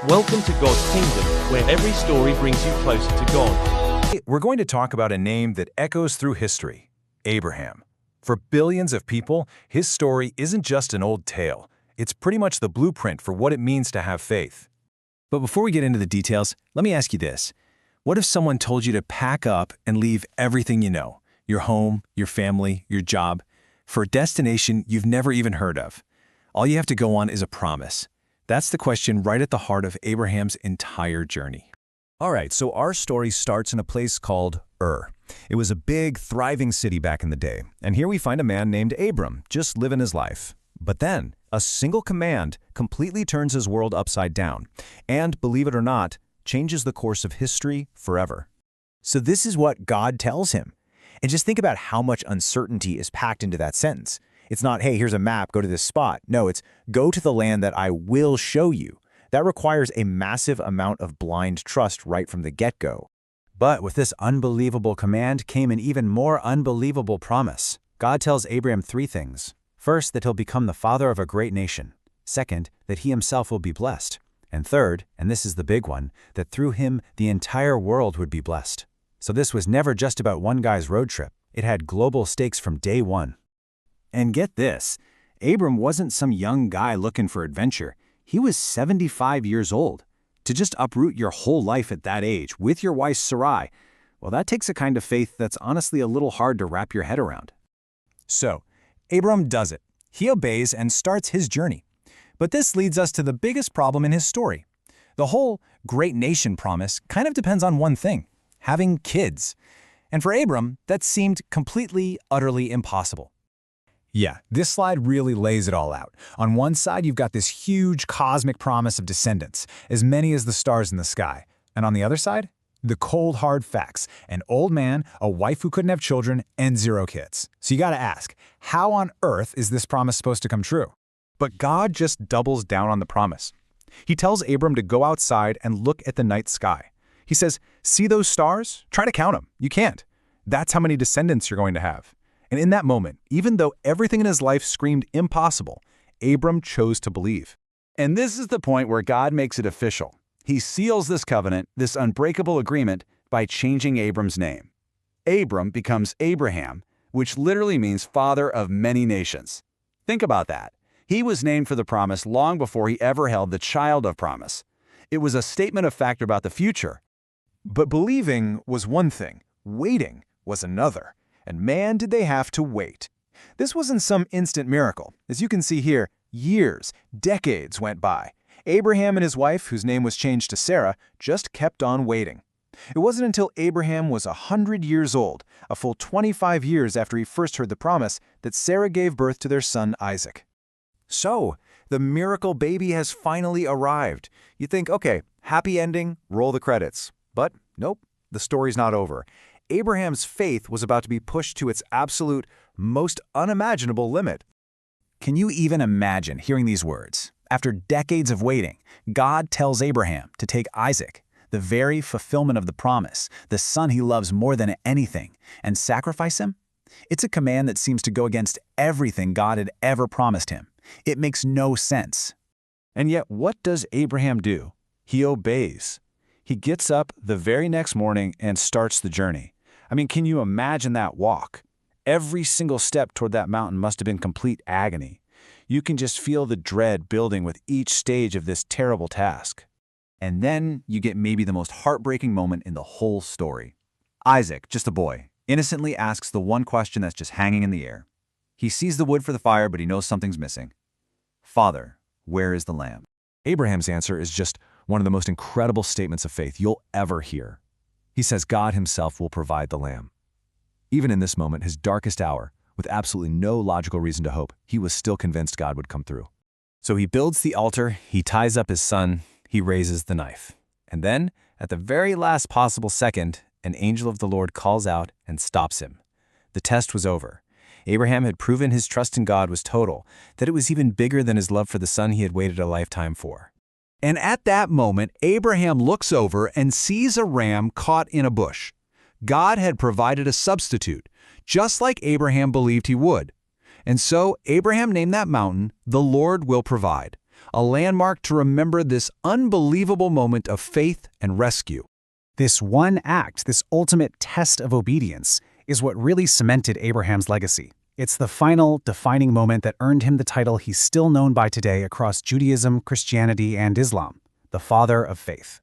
Welcome to God's Kingdom, where every story brings you closer to God. We're going to talk about a name that echoes through history, Abraham. For billions of people, his story isn't just an old tale. It's pretty much the blueprint for what it means to have faith. But before we get into the details, let me ask you this. What if someone told you to pack up and leave everything you know, your home, your family, your job, for a destination you've never even heard of? All you have to go on is a promise. That's the question right at the heart of Abraham's entire journey. All right, so our story starts in a place called Ur. It was a big, thriving city back in the day, and here we find a man named Abram, just living his life. But then, a single command completely turns his world upside down, and, believe it or not, changes the course of history forever. So this is what God tells him. And just think about how much uncertainty is packed into that sentence. It's not, hey, here's a map, go to this spot. No, it's go to the land that I will show you. That requires a massive amount of blind trust right from the get-go. But with this unbelievable command came an even more unbelievable promise. God tells Abraham three things. First, that he'll become the father of a great nation. Second, that he himself will be blessed. And third, and this is the big one, that through him the entire world would be blessed. So this was never just about one guy's road trip. It had global stakes from day one. And get this, Abram wasn't some young guy looking for adventure. He was 75 years old. To just uproot your whole life at that age with your wife Sarai, well, that takes a kind of faith that's honestly a little hard to wrap your head around. So, Abram does it. He obeys and starts his journey. But this leads us to the biggest problem in his story. The whole great nation promise kind of depends on one thing: having kids. And for Abram, that seemed completely, utterly impossible. Yeah, this slide really lays it all out. On one side, you've got this huge cosmic promise of descendants, as many as the stars in the sky. And on the other side, the cold, hard facts: an old man, a wife who couldn't have children, and 0 kids. So you gotta ask, how on earth is this promise supposed to come true? But God just doubles down on the promise. He tells Abram to go outside and look at the night sky. He says, see those stars? Try to count them. You can't. That's how many descendants you're going to have. And in that moment, even though everything in his life screamed impossible, Abram chose to believe. And this is the point where God makes it official. He seals this covenant, this unbreakable agreement, by changing Abram's name. Abram becomes Abraham, which literally means father of many nations. Think about that. He was named for the promise long before he ever held the child of promise. It was a statement of fact about the future. But believing was one thing, waiting was another. And man, did they have to wait. This wasn't some instant miracle. As you can see here, years, decades went by. Abraham and his wife, whose name was changed to Sarah, just kept on waiting. It wasn't until Abraham was 100 years old, a full 25 years after he first heard the promise, that Sarah gave birth to their son Isaac. So, the miracle baby has finally arrived. You think, okay, happy ending, roll the credits. But nope, the story's not over. Abraham's faith was about to be pushed to its absolute, most unimaginable limit. Can you even imagine hearing these words? After decades of waiting, God tells Abraham to take Isaac, the very fulfillment of the promise, the son he loves more than anything, and sacrifice him? It's a command that seems to go against everything God had ever promised him. It makes no sense. And yet, what does Abraham do? He obeys. He gets up the very next morning and starts the journey. I mean, can you imagine that walk? Every single step toward that mountain must have been complete agony. You can just feel the dread building with each stage of this terrible task. And then you get maybe the most heartbreaking moment in the whole story. Isaac, just a boy, innocently asks the one question that's just hanging in the air. He sees the wood for the fire, but he knows something's missing. Father, where is the lamb? Abraham's answer is just one of the most incredible statements of faith you'll ever hear. He says God himself will provide the lamb. Even in this moment, his darkest hour, with absolutely no logical reason to hope, he was still convinced God would come through. So he builds the altar, he ties up his son, he raises the knife. And then, at the very last possible second, an angel of the Lord calls out and stops him. The test was over. Abraham had proven his trust in God was total, that it was even bigger than his love for the son he had waited a lifetime for. And at that moment, Abraham looks over and sees a ram caught in a bush. God had provided a substitute, just like Abraham believed he would. And so Abraham named that mountain, "The Lord Will Provide," a landmark to remember this unbelievable moment of faith and rescue. This one act, this ultimate test of obedience, is what really cemented Abraham's legacy. It's the final, defining moment that earned him the title he's still known by today across Judaism, Christianity, and Islam, the Father of Faith.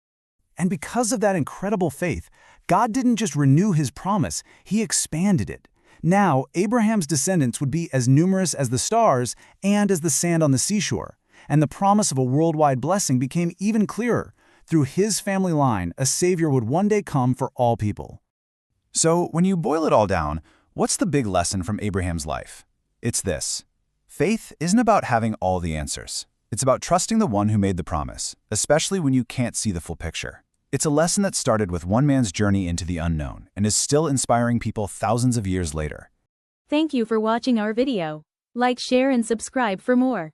And because of that incredible faith, God didn't just renew his promise, he expanded it. Now, Abraham's descendants would be as numerous as the stars and as the sand on the seashore, and the promise of a worldwide blessing became even clearer. Through his family line, a Savior would one day come for all people. So, when you boil it all down, what's the big lesson from Abraham's life? It's this. Faith isn't about having all the answers. It's about trusting the one who made the promise, especially when you can't see the full picture. It's a lesson that started with one man's journey into the unknown and is still inspiring people thousands of years later. Thank you for watching our video. Like, share, and subscribe for more.